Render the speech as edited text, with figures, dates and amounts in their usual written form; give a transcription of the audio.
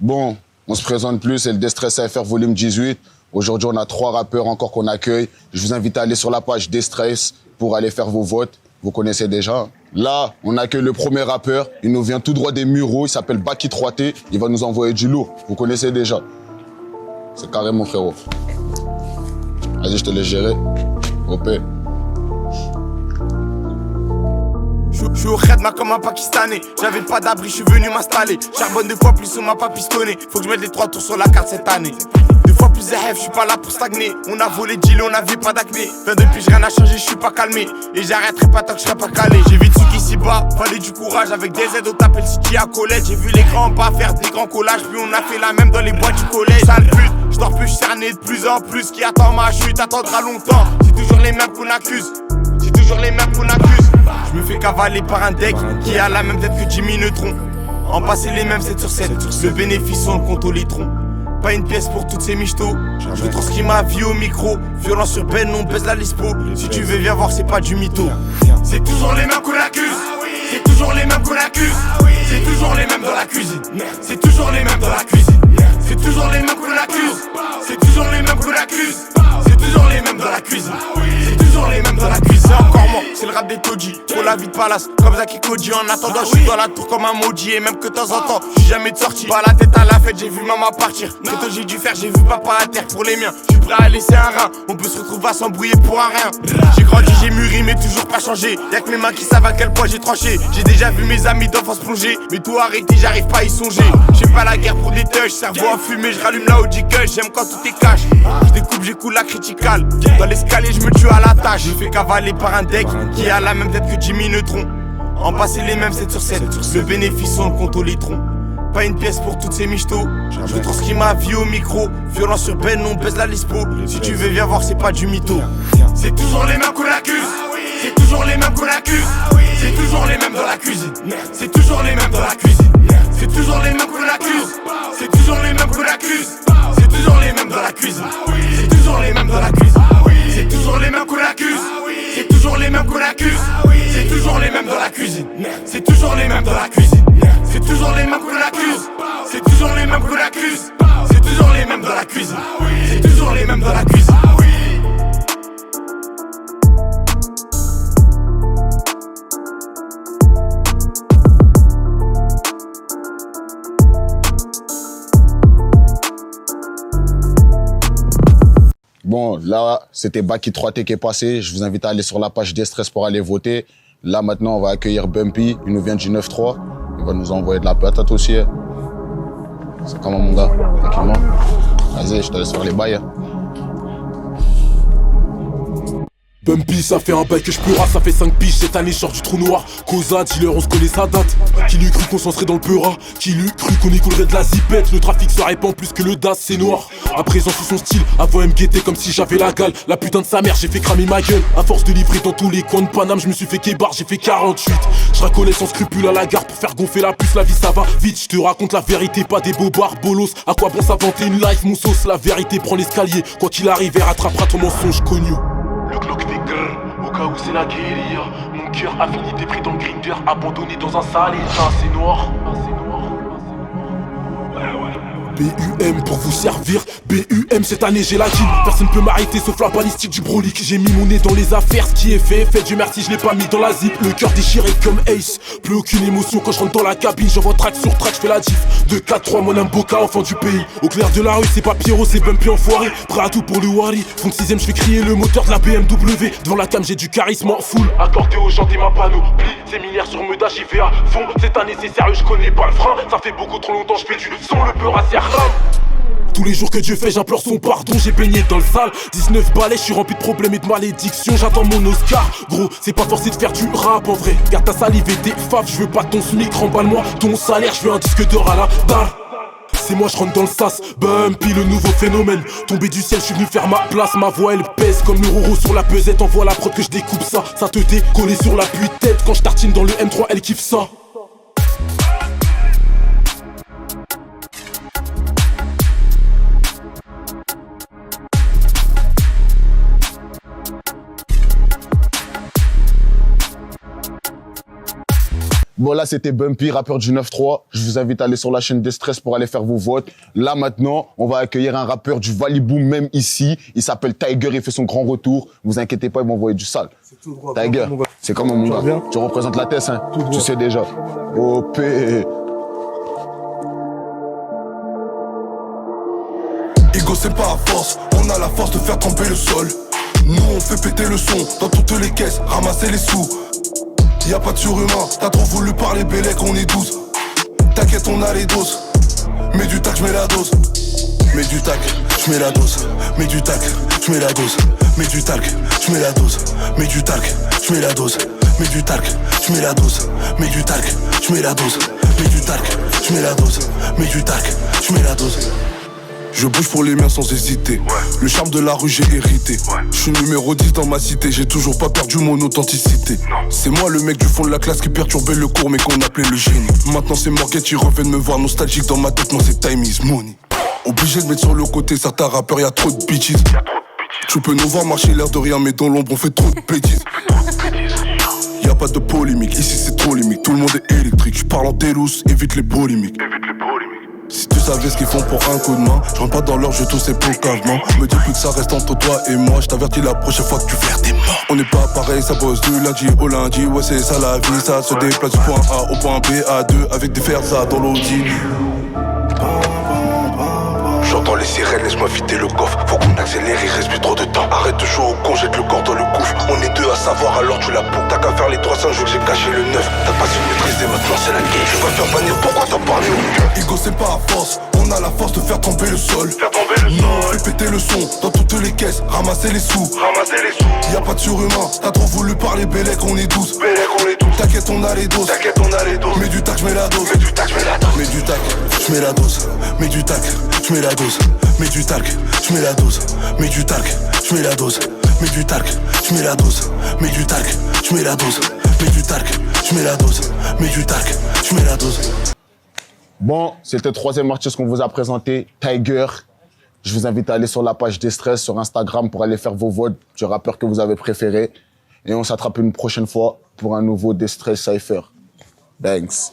Bon, on se présente plus, c'est le Destress AFR volume 18. Aujourd'hui, on a 3 rappeurs encore qu'on accueille. Je vous invite à aller sur la page Destress pour aller faire vos votes. Vous connaissez déjà. Là, on accueille le premier rappeur. Il nous vient tout droit des Mureaux. Il s'appelle Baki 3T. Il va nous envoyer du lourd. Vous connaissez déjà. C'est carré, mon frérot. Vas-y, je te laisse gérer. OP. Je suis au Khedma comme un Pakistanais. J'avais pas d'abri, je suis venu m'installer. Charbonne 2 fois plus, on m'a pas pistonné. Faut que je mette les 3 tours sur la carte cette année. 2 fois plus ZF, je suis pas là pour stagner. On a volé deal, on avait pas d'acné. Depuis rien n'a changé, je suis pas calmé. Et j'arrêterai pas tant que je serai pas calé. J'ai vu Tsuki si bas, fallait du courage. Avec des aides, on tapait le city à collège. J'ai vu les grands pas faire des grands collages. Puis on a fait la même dans les boîtes du collège. Sale pute, je dors plus, je cerné de plus en plus. Qui attend ma chute, attendra longtemps. C'est toujours les mêmes qu'on accuse. C'est toujours les mêmes qu'on accuse. Je me fais cavaler par un deck qui a la même tête que Jimmy Neutron. En passer les mêmes 7 sur 7. Le bénéfice on le compte au litron. Pas une pièce pour toutes ces michtos. Je transcris ma vie au micro. Violence urbaine, on baisse la lispo. Si tu veux viens voir, c'est pas du mytho. C'est toujours les mêmes qu'on accuse. C'est toujours les mêmes qu'on accuse. C'est toujours les mêmes dans la cuisine. C'est toujours les mêmes dans la cuisine. C'est toujours les mêmes qu'on accuse. C'est toujours les mêmes qu'on accuse. C'est toujours les mêmes dans la cuisine. C'est toujours les mêmes dans la cuisine. C'est encore moi, c'est le rap des Toji. Pour la vie de palace, comme Zaki Koji. En attendant, je suis dans la tour comme un maudit. Et même que de temps en temps, je suis jamais de sortie. Pas la tête à la fête, j'ai vu maman partir. Très tôt j'ai dû faire, j'ai vu papa à terre. Pour les miens, je suis prêt à laisser un rein. On peut se retrouver à s'embrouiller pour un rien. J'ai grandi, j'ai mûri, mais toujours pas changé. Y'a que mes mains qui savent à quel point j'ai tranché. J'ai déjà vu mes amis d'enfance plonger. Mais tout arrêté, j'arrive pas à y songer. J'ai pas la guerre pour des touches. Cerveau en fumée, je rallume la Audi Gush. J'aime quand tout est cash. Je découpe, j'écoute la critical. Dans l'escalier, je me tue à la tâche. Je me fais cavaler par un deck qui a la même tête que Jimmy Neutron. En passer les mêmes 7 sur 7. Le bénéfice on le compte au litron. Pas une pièce pour toutes ces michtos. Je transcris ma vie au micro. Violence urbaine, on baisse la lispo. Si tu veux viens voir, c'est pas du mytho. C'est toujours les mêmes qu'on accuse. C'est toujours les mêmes qu'on accuse. C'est toujours les mêmes dans la cuisine. C'est toujours les mêmes dans la cuisine. C'est toujours les mêmes qu'on accuse. C'est toujours les mêmes qu'on accuse. C'est toujours les mêmes dans la cuisine. C'est toujours les mêmes dans la cuisine. C'est toujours les mêmes qu'on accuse. C'est toujours les mêmes qu'on accuse. C'est toujours les mêmes dans la cuisine. C'est toujours les mêmes dans la cuisine. C'est toujours les mêmes qu'on accuse. C'est toujours les mêmes qu'on accuse. C'est toujours les mêmes dans la cuisine. C'est toujours les mêmes dans la cuisine. Bon, là, c'était Baki 3T qui est passé. Je vous invite à aller sur la page Destress pour aller voter. Là, maintenant, on va accueillir Bumpy. Il nous vient du 9-3. Il va nous envoyer de la patate aussi. C'est comment, mon gars? Tranquillement. Vas-y, je te laisse faire les bails. Bumpy, ça fait un bail que je pleura, ça fait 5 piges cette année, sort du trou noir. Cosa, dealer, on se connaît sa date. Qui l'eût cru qu'on s'en serait dans le peura? Qui l'eût cru qu'on y coulerait de la zipette? Le trafic se répand plus que le DAS, c'est noir. À présent sous son style, avant elle me guettait comme si j'avais la gale. La putain de sa mère, j'ai fait cramer ma gueule. À force de livrer dans tous les coins de Paname, je me suis fait kébar, j'ai fait 48. Je racolais sans scrupule à la gare pour faire gonfler la puce. La vie ça va vite, je te raconte la vérité, pas des bobards bolos. À quoi bon s'inventer une life, mon sauce? La vérité prend l'escalier, quoi qu'il arrive, elle rattrapera ton mensonge cognou. Le Glock des grrr, au cas où c'est la guérilla. Mon cœur affinité pris dans le grinder, abandonné dans un sale état, c'est noir. BUM pour vous servir, BUM cette année j'ai la kill. Personne peut m'arrêter sauf la balistique du brolic. J'ai mis mon nez dans les affaires, ce qui est fait Dieu merci je l'ai pas mis dans la zip. Le cœur déchiré comme Ace, plus aucune émotion quand je rentre dans la cabine. J'envoie track sur track, je fais la diff. 2, 4, 3, mon Mboka, enfant du pays. Au clair de la rue c'est pas Pierrot, c'est Bumpy enfoiré. Prêt à tout pour le Wari, fond de 6ème je fais crier le moteur de la BMW. Devant la cam j'ai du charisme en full. Accordé aux gens des ma panoplie, séminaire sur Meda, j'y vais à fond. Cette année c'est sérieux, je connais pas le frein. Ça fait beaucoup trop longtemps, je fais du son, le peur à serre. Tous les jours que Dieu fait, j'implore son pardon. J'ai baigné dans le sale, 19 balais, je suis rempli de problèmes et de malédictions. J'attends mon Oscar, gros, c'est pas forcé de faire du rap en vrai. Garde ta salive et tes faves, je veux pas ton SMIC, remballe-moi ton salaire, je veux un disque d'or à la dalle. C'est moi, je rentre dans le sas, Bumpy, le nouveau phénomène. Tombé du ciel, je suis venu faire ma place. Ma voix, elle pèse comme le roro sur la pesette. Envoie la prod que je découpe ça. Ça te décollé sur la pluie de tête. Quand je tartine dans le M3, elle kiffe ça. Bon, là, c'était Bumpy, rappeur du 9-3. Je vous invite à aller sur la chaîne Destress pour aller faire vos votes. Là, maintenant, on va accueillir un rappeur du Valibou, même ici. Il s'appelle Tiger, il fait son grand retour. Vous inquiétez pas, ils vont envoyer du sale. C'est tout droit. Tiger, c'est comment, mon gars? Tu représentes la Tess, hein? Tu sais déjà. OP. Ego, c'est pas à force, on a la force de faire tremper le sol. Nous, on fait péter le son dans toutes les caisses, ramasser les sous. Y'a pas de surhumain, t'as trop voulu parler bélec, on est 12. T'inquiète, on a les doses. Mets du tac, j'mets la dose. Mets du tac, j'mets la dose. Mets du tac, j'mets la dose. Mets du tac, j'mets la dose. Mets du tac, j'mets la dose. Mets du tac, j'mets la dose. Mets du tac, j'mets la dose. Mets du tac, j'mets la dose. Mets du tac, j'mets la dose. Je bouge pour les miens sans hésiter. Le charme de la rue j'ai hérité. Je suis numéro 10 dans ma cité. J'ai toujours pas perdu mon authenticité. C'est moi le mec du fond de la classe qui perturbait le cours mais qu'on appelait le génie. Maintenant c'est Morguette, ils reviennent me voir nostalgique dans ma tête. Moi c'est time is money. Obligé de mettre sur le côté certains rappeurs, y'a trop de bitches. Tu peux nous voir marcher l'air de rien mais dans l'ombre on fait trop de bêtises. Y'a pas de polémique, ici c'est trop limite. Tout le monde est électrique, je parle en délousse, évite les polémiques. Si tu savais ce qu'ils font pour un coup de main, je rentre pas dans leur jeu, tous ces cavement. Me dis plus que ça reste entre toi et moi, je t'avertis la prochaine fois que tu verras des morts. On n'est pas pareil, ça bosse du lundi au lundi. Ouais c'est ça la vie, ça se déplace du point A au point B à 2 avec des fers ça dans l'audi. J'entends les sirènes, laisse-moi vider le coffre. Faut qu'on accélère, il reste plus trop de temps. Arrête de jouer au con, jette le corps dans le gouffre. On est deux à savoir, alors tu la boucles. T'as qu'à faire les 300 jeux que j'ai caché le 9. T'as pas su maîtriser, maintenant c'est la game. Tu vas faire bannir, pourquoi t'en parles au Ego c'est pas à force, on a la force de faire tomber le sol. Non, on fait péter le son dans toutes les caisses, ramasser les sous. Y'a pas de surhumain, t'as trop voulu parler bélec, on est 12. T'inquiète, on a les doses. Mets du tac, j'mets la dose. Mets du tac, j'mets la dose. Mets du tac, j'mets la dose. Mets du tac, j'mets la dose. Mets du tac, j'mets la dose. Mets du tac, j'mets la dose. Mets du tac, j'mets la dose. Mets du tac, j'mets la dose. Mets du tac, j'mets la dose. Bon, c'était le troisième artiste qu'on vous a présenté, Tiger. Je vous invite à aller sur la page Destress sur Instagram pour aller faire vos votes du rappeur que vous avez préféré. Et on s'attrape une prochaine fois pour un nouveau Destress Cypher. Thanks.